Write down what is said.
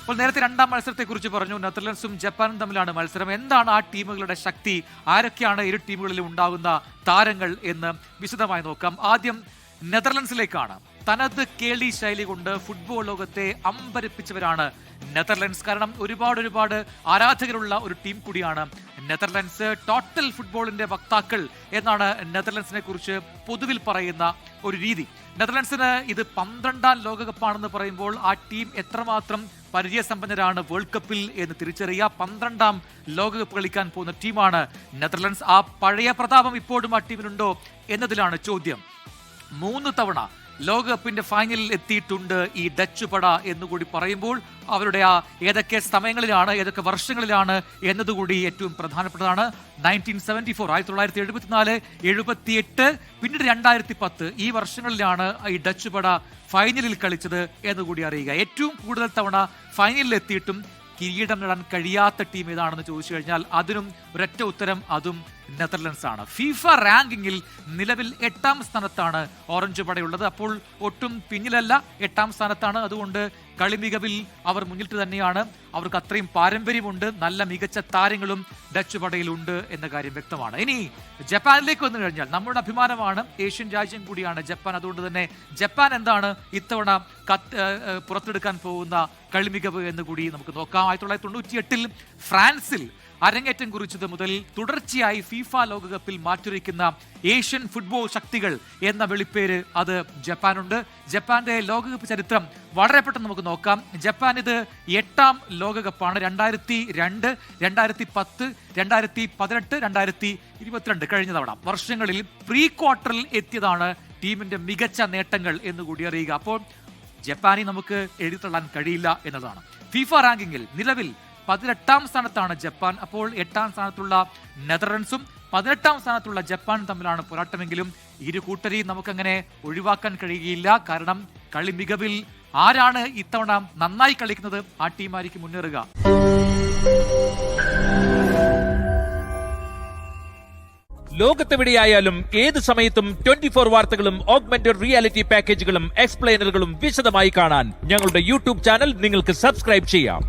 അപ്പോൾ നേരത്തെ രണ്ടാം മത്സരത്തെക്കുറിച്ച് പറഞ്ഞു. നെതർലൻഡ്സും ജപ്പാനും തമ്മിലാണ് മത്സരം. എന്താണ് ആ ടീമുകളുടെ ശക്തി, ആരൊക്കെയാണ് ഇരു ടീമുകളിലും ഉണ്ടാകുന്ന താരങ്ങൾ എന്ന് വിശദമായി നോക്കാം. ആദ്യം നെതർലൻഡ്സിലേക്കാണ്. തനത് കേളി ശൈലി കൊണ്ട് ഫുട്ബോൾ ലോകത്തെ അമ്പരപ്പിച്ചവരാണ് നെതർലൻഡ്സ്. കാരണം ഒരുപാട് ആരാധകരുള്ള ഒരു ടീം കൂടിയാണ് നെതർലൻഡ്സ്. ടോട്ടൽ ഫുട്ബോളിന്റെ വക്താക്കൾ എന്നാണ് നെതർലൻഡ്സിനെ കുറിച്ച് പൊതുവിൽ പറയുന്ന ഒരു രീതി. നെതർലൻഡ്സിന് ഇത് 12ാം ലോകകപ്പാണെന്ന് പറയുമ്പോൾ ആ ടീം എത്രമാത്രം പരിചയസമ്പന്നരാണ് വേൾഡ് കപ്പിൽ എന്ന് തിരിച്ചറിയുക. 12ാം ലോകകപ്പ് കളിക്കാൻ പോകുന്ന ടീമാണ് നെതർലൻഡ്സ്. ആ പഴയ പ്രതാപം ഇപ്പോഴും ആ ടീമിനുണ്ടോ എന്നതിലാണ് ചോദ്യം. 3 തവണ ലോകകപ്പിന്റെ ഫൈനലിൽ എത്തിയിട്ടുണ്ട് ഈ ഡച്ച് പട എന്നുകൂടി പറയുമ്പോൾ അവരുടെ ആ ഏതൊക്കെ സമയങ്ങളിലാണ്, ഏതൊക്കെ വർഷങ്ങളിലാണ് എന്നതുകൂടി ഏറ്റവും പ്രധാനപ്പെട്ടതാണ്. 1974, 1974, 78, പിന്നീട് 2010 ഈ വർഷങ്ങളിലാണ് ഈ ഡച്ച് പട ഫൈനലിൽ കളിച്ചത് എന്നുകൂടി അറിയുക. ഏറ്റവും കൂടുതൽ തവണ ഫൈനലിൽ എത്തിയിട്ടും കിരീടം നേടാൻ കഴിയാത്ത ടീം ഏതാണെന്ന് ചോദിച്ചു കഴിഞ്ഞാൽ അതിനും ഒരൊറ്റ ഉത്തരം, അതും നെതർലൻഡ്സ് ആണ്. ഫിഫ റാങ്കിങ്ങിൽ നിലവിൽ 8ാം സ്ഥാനത്താണ് ഓറഞ്ച് പടയുള്ളത്. അപ്പോൾ ഒട്ടും പിന്നിലല്ല, 8ാം സ്ഥാനത്താണ്. അതുകൊണ്ട് കളി മികവിൽ അവർ മുന്നിട്ട് തന്നെയാണ്. അവർക്ക് അത്രയും പാരമ്പര്യമുണ്ട്, നല്ല മികച്ച താരങ്ങളും ഡച്ച് പടയിലുണ്ട് എന്ന കാര്യം വ്യക്തമാണ്. ഇനി ജപ്പാനിലേക്ക് വന്നു കഴിഞ്ഞാൽ നമ്മുടെ അഭിമാനമാണ്, ഏഷ്യൻ രാജ്യം കൂടിയാണ് ജപ്പാൻ. അതുകൊണ്ട് തന്നെ ജപ്പാൻ എന്താണ് ഇത്തവണ പുറത്തെടുക്കാൻ പോകുന്ന കളി മികവ് എന്ന് കൂടി നമുക്ക് നോക്കാം. 1998 ഫ്രാൻസിൽ അരങ്ങേറ്റം കുറിച്ചത് മുതൽ തുടർച്ചയായി ഫിഫ ലോകകപ്പിൽ മാറ്റുരയ്ക്കുന്ന ഏഷ്യൻ ഫുട്ബോൾ ശക്തികൾ എന്ന വെളിപ്പേര് അത് ജപ്പാനുണ്ട്. ജപ്പാന്റെ ലോകകപ്പ് ചരിത്രം വളരെ പെട്ടെന്ന് നമുക്ക് നോക്കാം. ജപ്പാൻ ഇത് 8ാം ലോകകപ്പാണ്. 2002, 2010, 2018, 2022 കഴിഞ്ഞ തവണ വർഷങ്ങളിൽ പ്രീ ക്വാർട്ടറിൽ എത്തിയതാണ് ടീമിന്റെ മികച്ച നേട്ടങ്ങൾ എന്നുകൂടി അറിയുക. അപ്പോൾ ജപ്പാനി നമുക്ക് എഴുതിത്തള്ളാൻ കഴിയില്ല എന്നതാണ്. ഫിഫ റാങ്കിങ്ങിൽ നിലവിൽ 18ാം സ്ഥാനത്താണ് ജപ്പാൻ. അപ്പോൾ 8ാം സ്ഥാനത്തുള്ള നെതർലൻഡ്സും 18ാം സ്ഥാനത്തുള്ള ജപ്പാനും തമ്മിലാണ് പോരാട്ടമെങ്കിലും ഇരു കൂട്ടരെയും നമുക്കങ്ങനെ ഒഴിവാക്കാൻ കഴിയുകയില്ല. കാരണം കളി മികവിൽ ആരാണ് ഇത്തവണ നന്നായി കളിക്കുന്നത് ആ ടീമായിരിക്കും മുന്നേറുക. ലോകത്തെവിടെയായാലും ഏത് സമയത്തും 24 വാർത്തകളും ഓഗ്മെന്റഡ് റിയാലിറ്റി പാക്കേജുകളും എക്സ്പ്ലെയിനറുകളും വിശദമായി കാണാൻ ഞങ്ങളുടെ യൂട്യൂബ് ചാനൽ നിങ്ങൾക്ക് സബ്സ്ക്രൈബ് ചെയ്യാം.